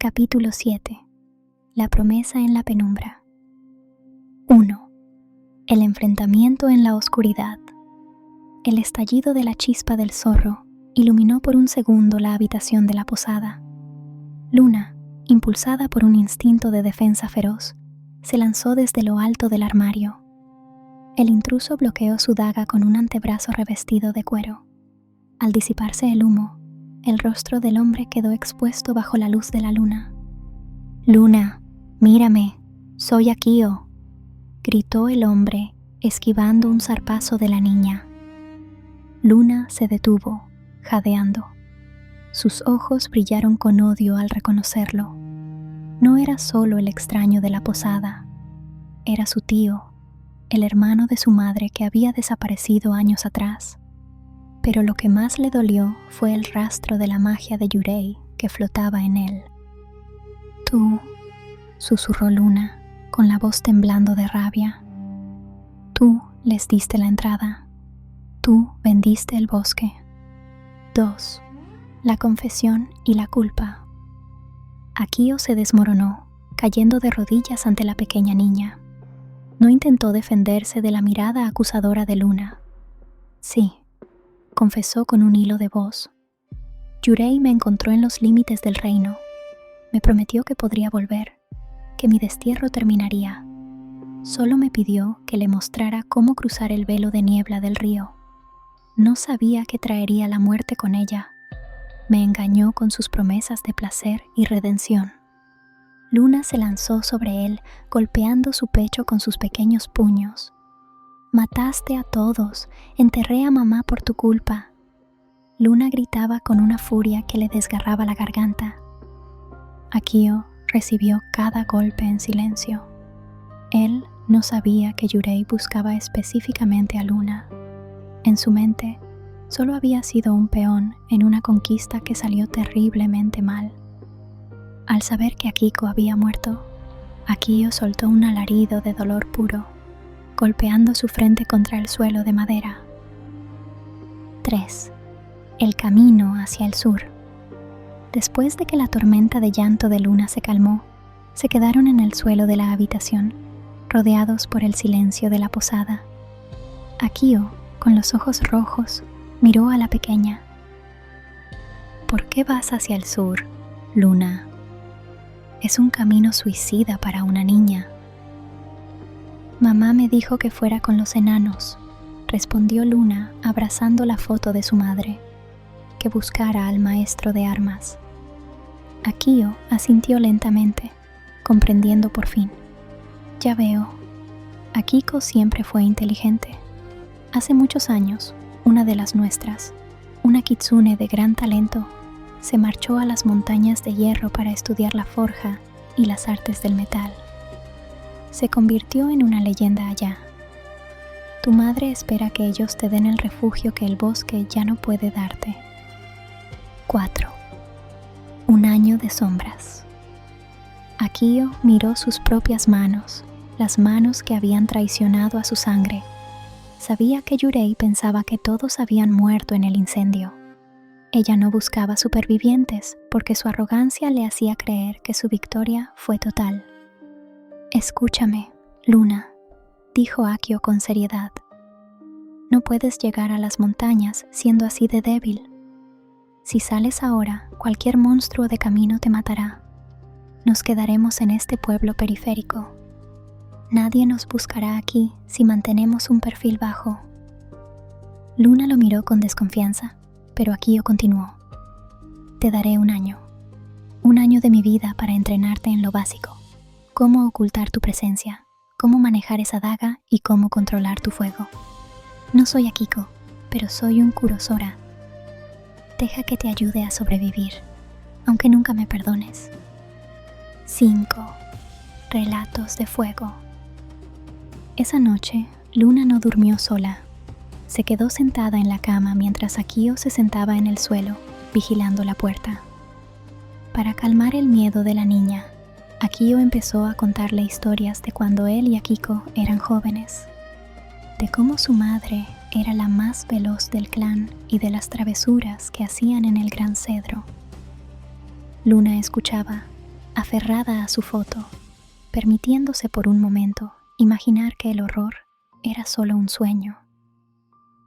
Capítulo 7. La promesa en la penumbra. 1. El enfrentamiento en la oscuridad. El estallido de la chispa del zorro iluminó por un segundo la habitación de la posada. Luna, impulsada por un instinto de defensa feroz, se lanzó desde lo alto del armario. El intruso bloqueó su daga con un antebrazo revestido de cuero. Al disiparse el humo, el rostro del hombre quedó expuesto bajo la luz de la luna. «Luna, mírame, soy Akio», gritó el hombre, esquivando un zarpazo de la niña. Luna se detuvo, jadeando. Sus ojos brillaron con odio al reconocerlo. No era solo el extraño de la posada, era su tío, el hermano de su madre que había desaparecido años atrás. Pero lo que más le dolió fue el rastro de la magia de Yurei que flotaba en él. «Tú», susurró Luna, con la voz temblando de rabia. «Tú les diste la entrada. Tú vendiste el bosque». 2. La confesión y la culpa. Akio se desmoronó, cayendo de rodillas ante la pequeña niña. No intentó defenderse de la mirada acusadora de Luna. «Sí», confesó con un hilo de voz. «Yurei me encontró en los límites del reino. Me prometió que podría volver, que mi destierro terminaría. Solo me pidió que le mostrara cómo cruzar el velo de niebla del río. No sabía que traería la muerte con ella. Me engañó con sus promesas de placer y redención». Luna se lanzó sobre él, golpeando su pecho con sus pequeños puños. «Mataste a todos, enterré a mamá por tu culpa». Luna gritaba con una furia que le desgarraba la garganta. Akio recibió cada golpe en silencio. Él no sabía que Yurei buscaba específicamente a Luna. En su mente, solo había sido un peón en una conquista que salió terriblemente mal. Al saber que Akiko había muerto, Akio soltó un alarido de dolor puro, golpeando su frente contra el suelo de madera. 3. El camino hacia el sur. Después de que la tormenta de llanto de Luna se calmó, se quedaron en el suelo de la habitación, rodeados por el silencio de la posada. Akio, con los ojos rojos, miró a la pequeña. «¿Por qué vas hacia el sur, Luna? Es un camino suicida para una niña». «Mamá me dijo que fuera con los enanos», respondió Luna abrazando la foto de su madre, «que buscara al maestro de armas». Akio asintió lentamente, comprendiendo por fin. «Ya veo, Akiko siempre fue inteligente. Hace muchos años, una de las nuestras, una kitsune de gran talento, se marchó a las montañas de hierro para estudiar la forja y las artes del metal. Se convirtió en una leyenda allá. Tu madre espera que ellos te den el refugio que el bosque ya no puede darte». 4. Un año de sombras. Akio miró sus propias manos, las manos que habían traicionado a su sangre. Sabía que Yurei pensaba que todos habían muerto en el incendio. Ella no buscaba supervivientes porque su arrogancia le hacía creer que su victoria fue total. «Escúchame, Luna», dijo Akio con seriedad. «No puedes llegar a las montañas siendo así de débil. Si sales ahora, cualquier monstruo de camino te matará. Nos quedaremos en este pueblo periférico. Nadie nos buscará aquí si mantenemos un perfil bajo». Luna lo miró con desconfianza, pero Akio continuó. «Te daré un año de mi vida para entrenarte en lo básico. Cómo ocultar tu presencia, cómo manejar esa daga y cómo controlar tu fuego. No soy Akiko, pero soy un Kurosora. Deja que te ayude a sobrevivir, aunque nunca me perdones». 5. Relatos de fuego. Esa noche, Luna no durmió sola. Se quedó sentada en la cama mientras Akio se sentaba en el suelo, vigilando la puerta. Para calmar el miedo de la niña, Akio empezó a contarle historias de cuando él y Akiko eran jóvenes, de cómo su madre era la más veloz del clan y de las travesuras que hacían en el gran cedro. Luna escuchaba, aferrada a su foto, permitiéndose por un momento imaginar que el horror era solo un sueño.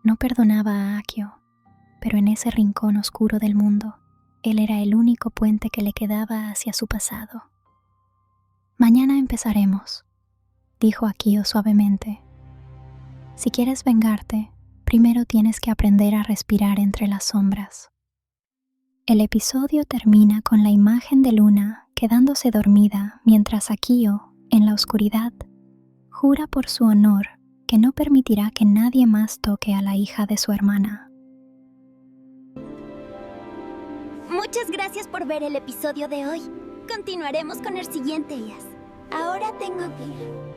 No perdonaba a Akio, pero en ese rincón oscuro del mundo, él era el único puente que le quedaba hacia su pasado. «Mañana empezaremos», dijo Akio suavemente. «Si quieres vengarte, primero tienes que aprender a respirar entre las sombras». El episodio termina con la imagen de Luna quedándose dormida mientras Akio, en la oscuridad, jura por su honor que no permitirá que nadie más toque a la hija de su hermana. Muchas gracias por ver el episodio de hoy. Continuaremos con el siguiente, Yas. Ahora tengo que ir.